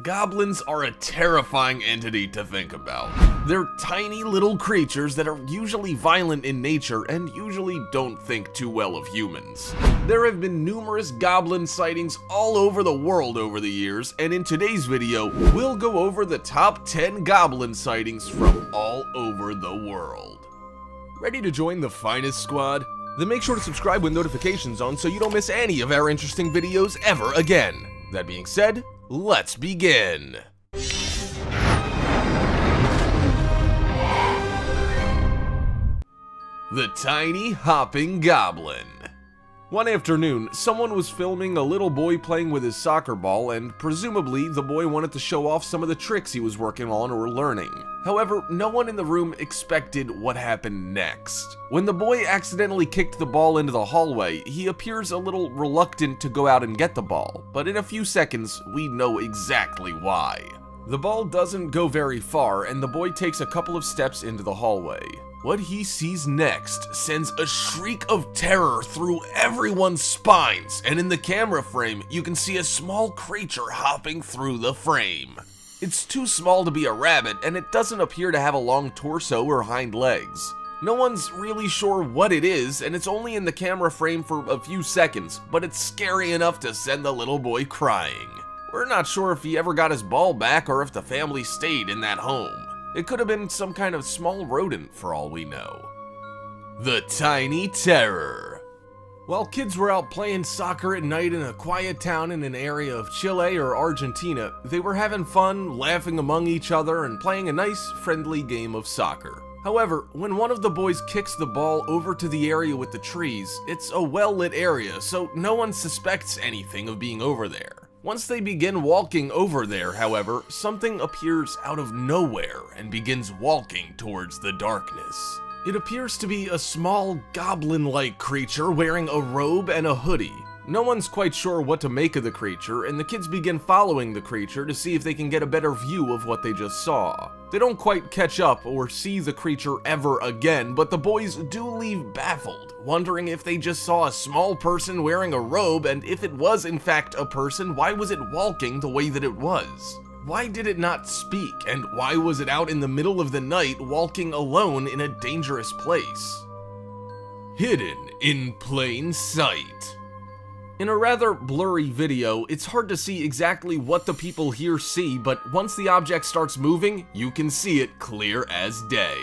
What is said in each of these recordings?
Goblins are a terrifying entity to think about. They're tiny little creatures that are usually violent in nature and usually don't think too well of humans. There have been numerous goblin sightings all over the world over the years, and in today's video, we'll go over the top 10 goblin sightings from all over the world. Ready to join the finest squad? Then make sure to subscribe with notifications on so you don't miss any of our interesting videos ever again. That being said, let's begin. The Tiny Hopping Goblin. One afternoon, someone was filming a little boy playing with his soccer ball, and presumably the boy wanted to show off some of the tricks he was working on or learning. However, no one in the room expected what happened next. When the boy accidentally kicked the ball into the hallway, he appears a little reluctant to go out and get the ball, but in a few seconds, we know exactly why. The ball doesn't go very far, and the boy takes a couple of steps into the hallway. What he sees next sends a shriek of terror through everyone's spines, and in the camera frame, you can see a small creature hopping through the frame. It's too small to be a rabbit, and it doesn't appear to have a long torso or hind legs. No one's really sure what it is, and it's only in the camera frame for a few seconds, but it's scary enough to send the little boy crying. We're not sure if he ever got his ball back or if the family stayed in that home. It could have been some kind of small rodent for all we know. The Tiny Terror. While kids were out playing soccer at night in a quiet town in an area of Chile or Argentina, they were having fun, laughing among each other, and playing a nice, friendly game of soccer. However, when one of the boys kicks the ball over to the area with the trees, it's a well-lit area, so no one suspects anything of being over there. Once they begin walking over there, however, something appears out of nowhere and begins walking towards the darkness. It appears to be a small goblin-like creature wearing a robe and a hoodie. No one's quite sure what to make of the creature, and the kids begin following the creature to see if they can get a better view of what they just saw. They don't quite catch up or see the creature ever again, but the boys do leave baffled, wondering if they just saw a small person wearing a robe, and if it was in fact a person, why was it walking the way that it was? Why did it not speak, and why was it out in the middle of the night walking alone in a dangerous place? Hidden in plain sight. In a rather blurry video, it's hard to see exactly what the people here see, but once the object starts moving, you can see it clear as day.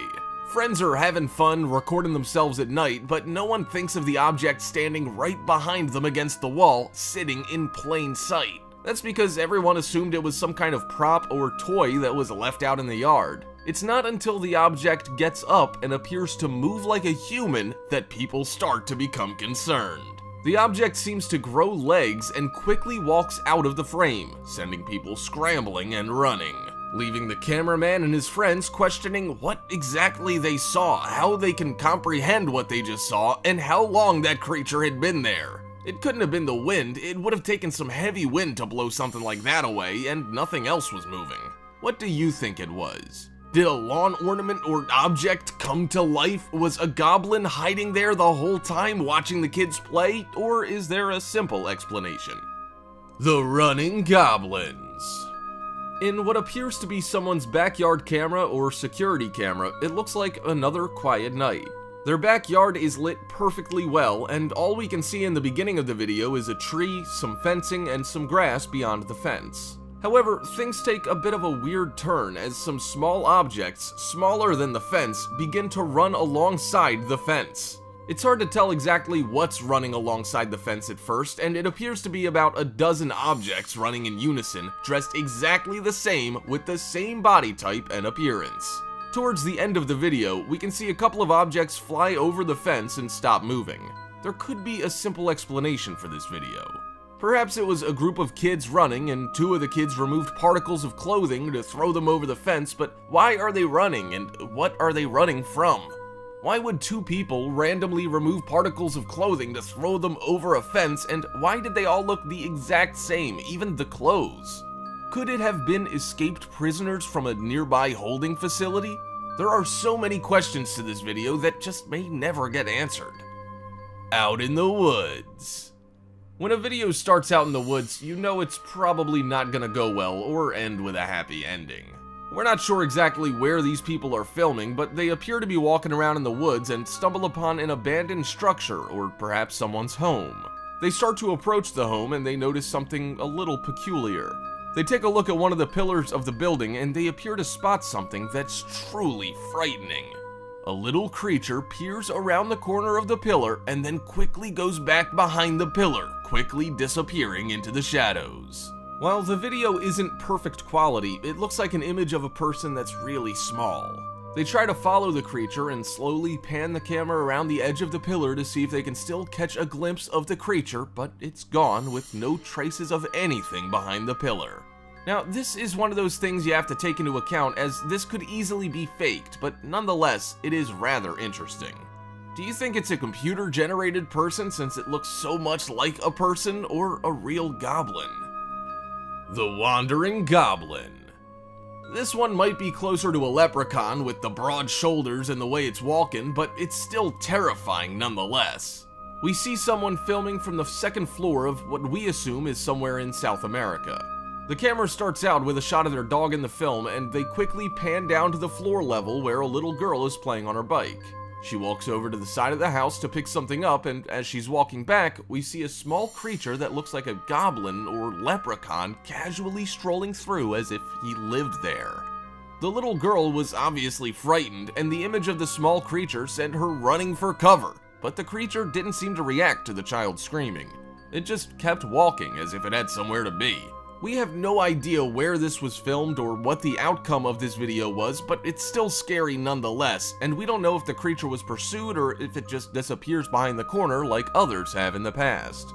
Friends are having fun recording themselves at night, but no one thinks of the object standing right behind them against the wall, sitting in plain sight. That's because everyone assumed it was some kind of prop or toy that was left out in the yard. It's not until the object gets up and appears to move like a human that people start to become concerned. The object seems to grow legs and quickly walks out of the frame, sending people scrambling and running, leaving the cameraman and his friends questioning what exactly they saw, how they can comprehend what they just saw, and how long that creature had been there. It couldn't have been the wind. It would have taken some heavy wind to blow something like that away, and nothing else was moving. What do you think it was? Did a lawn ornament or object come to life? Was a goblin hiding there the whole time watching the kids play? Or is there a simple explanation? The Running Goblins. In what appears to be someone's backyard camera or security camera, it looks like another quiet night. Their backyard is lit perfectly well, and all we can see in the beginning of the video is a tree, some fencing, and some grass beyond the fence. However, things take a bit of a weird turn as some small objects, smaller than the fence, begin to run alongside the fence. It's hard to tell exactly what's running alongside the fence at first, and it appears to be about a dozen objects running in unison, dressed exactly the same with the same body type and appearance. Towards the end of the video, we can see a couple of objects fly over the fence and stop moving. There could be a simple explanation for this video. Perhaps it was a group of kids running and two of the kids removed particles of clothing to throw them over the fence, but why are they running and what are they running from? Why would two people randomly remove particles of clothing to throw them over a fence, and why did they all look the exact same, even the clothes? Could it have been escaped prisoners from a nearby holding facility? There are so many questions to this video that just may never get answered. Out in the woods. When a video starts out in the woods, you know it's probably not gonna go well or end with a happy ending. We're not sure exactly where these people are filming, but they appear to be walking around in the woods and stumble upon an abandoned structure or perhaps someone's home. They start to approach the home and they notice something a little peculiar. They take a look at one of the pillars of the building and they appear to spot something that's truly frightening. A little creature peers around the corner of the pillar and then quickly goes back behind the pillar, quickly disappearing into the shadows. While the video isn't perfect quality, it looks like an image of a person that's really small. They try to follow the creature and slowly pan the camera around the edge of the pillar to see if they can still catch a glimpse of the creature, but it's gone with no traces of anything behind the pillar. Now, this is one of those things you have to take into account, as this could easily be faked, but nonetheless, it is rather interesting. Do you think it's a computer-generated person since it looks so much like a person, or a real goblin? The Wandering Goblin. This one might be closer to a leprechaun with the broad shoulders and the way it's walking, but it's still terrifying nonetheless. We see someone filming from the second floor of what we assume is somewhere in South America. The camera starts out with a shot of their dog in the film, and they quickly pan down to the floor level where a little girl is playing on her bike. She walks over to the side of the house to pick something up, and as she's walking back, we see a small creature that looks like a goblin or leprechaun casually strolling through as if he lived there. The little girl was obviously frightened, and the image of the small creature sent her running for cover, but the creature didn't seem to react to the child screaming. It just kept walking as if it had somewhere to be. We have no idea where this was filmed or what the outcome of this video was, but it's still scary nonetheless, and we don't know if the creature was pursued or if it just disappears behind the corner like others have in the past.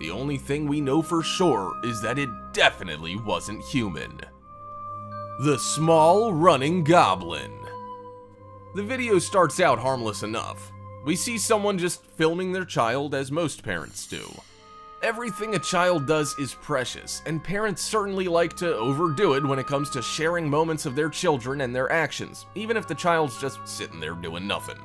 The only thing we know for sure is that it definitely wasn't human. The Small Running Goblin. The video starts out harmless enough. We see someone just filming their child as most parents do. Everything a child does is precious, and parents certainly like to overdo it when it comes to sharing moments of their children and their actions, even if the child's just sitting there doing nothing.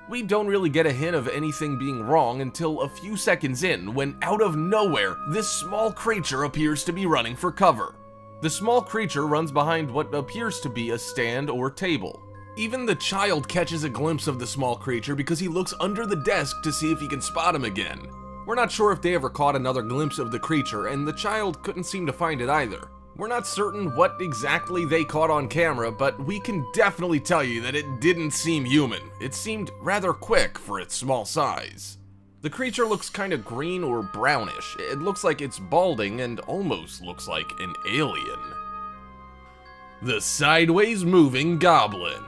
We don't really get a hint of anything being wrong until a few seconds in, when out of nowhere, this small creature appears to be running for cover. The small creature runs behind what appears to be a stand or table. Even the child catches a glimpse of the small creature because he looks under the desk to see if he can spot him again. We're not sure if they ever caught another glimpse of the creature, and the child couldn't seem to find it either. We're not certain what exactly they caught on camera, but we can definitely tell you that it didn't seem human. It seemed rather quick for its small size. The creature looks kind of green or brownish. It looks like it's balding and almost looks like an alien. The Sideways Moving Goblin.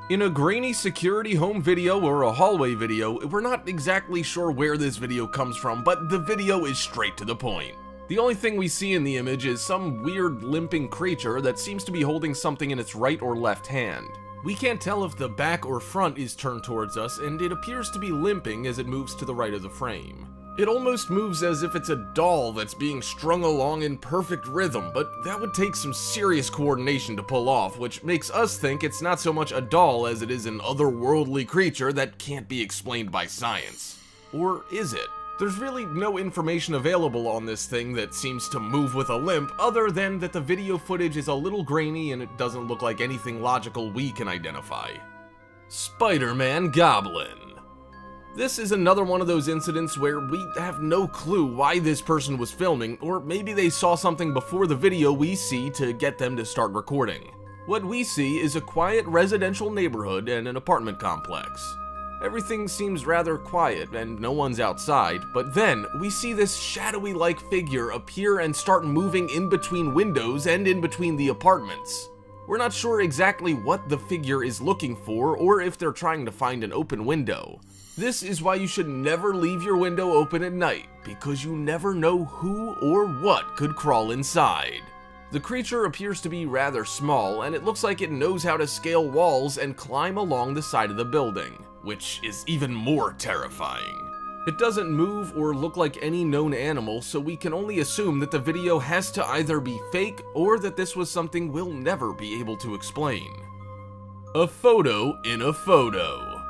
In a grainy security home video or a hallway video, we're not exactly sure where this video comes from, but the video is straight to the point. The only thing we see in the image is some weird limping creature that seems to be holding something in its right or left hand. We can't tell if the back or front is turned towards us, and it appears to be limping as it moves to the right of the frame. It almost moves as if it's a doll that's being strung along in perfect rhythm, but that would take some serious coordination to pull off, which makes us think it's not so much a doll as it is an otherworldly creature that can't be explained by science. Or is it? There's really no information available on this thing that seems to move with a limp, other than that the video footage is a little grainy and it doesn't look like anything logical we can identify. Spider-Man Goblin. This is another one of those incidents where we have no clue why this person was filming, or maybe they saw something before the video we see to get them to start recording. What we see is a quiet residential neighborhood and an apartment complex. Everything seems rather quiet and no one's outside, but then we see this shadowy-like figure appear and start moving in between windows and in between the apartments. We're not sure exactly what the figure is looking for or if they're trying to find an open window. This is why you should never leave your window open at night, because you never know who or what could crawl inside. The creature appears to be rather small, and it looks like it knows how to scale walls and climb along the side of the building, which is even more terrifying. It doesn't move or look like any known animal, so we can only assume that the video has to either be fake or that this was something we'll never be able to explain. A photo in a photo.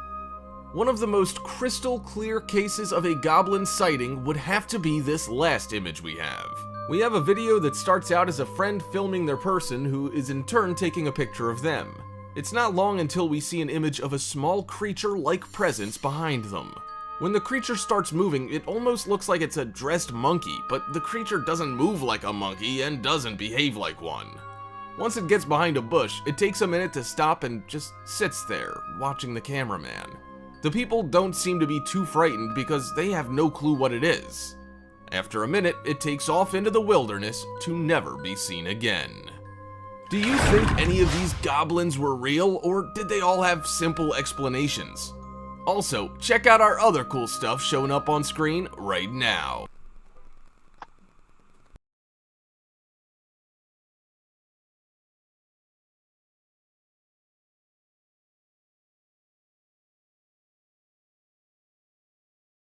One of the most crystal clear cases of a goblin sighting would have to be this last image we have. We have a video that starts out as a friend filming their person who is in turn taking a picture of them. It's not long until we see an image of a small creature-like presence behind them. When the creature starts moving, it almost looks like it's a dressed monkey, but the creature doesn't move like a monkey and doesn't behave like one. Once it gets behind a bush, it takes a minute to stop and just sits there, watching the cameraman. The people don't seem to be too frightened because they have no clue what it is. After a minute, it takes off into the wilderness to never be seen again. Do you think any of these goblins were real, or did they all have simple explanations? Also, check out our other cool stuff showing up on screen right now.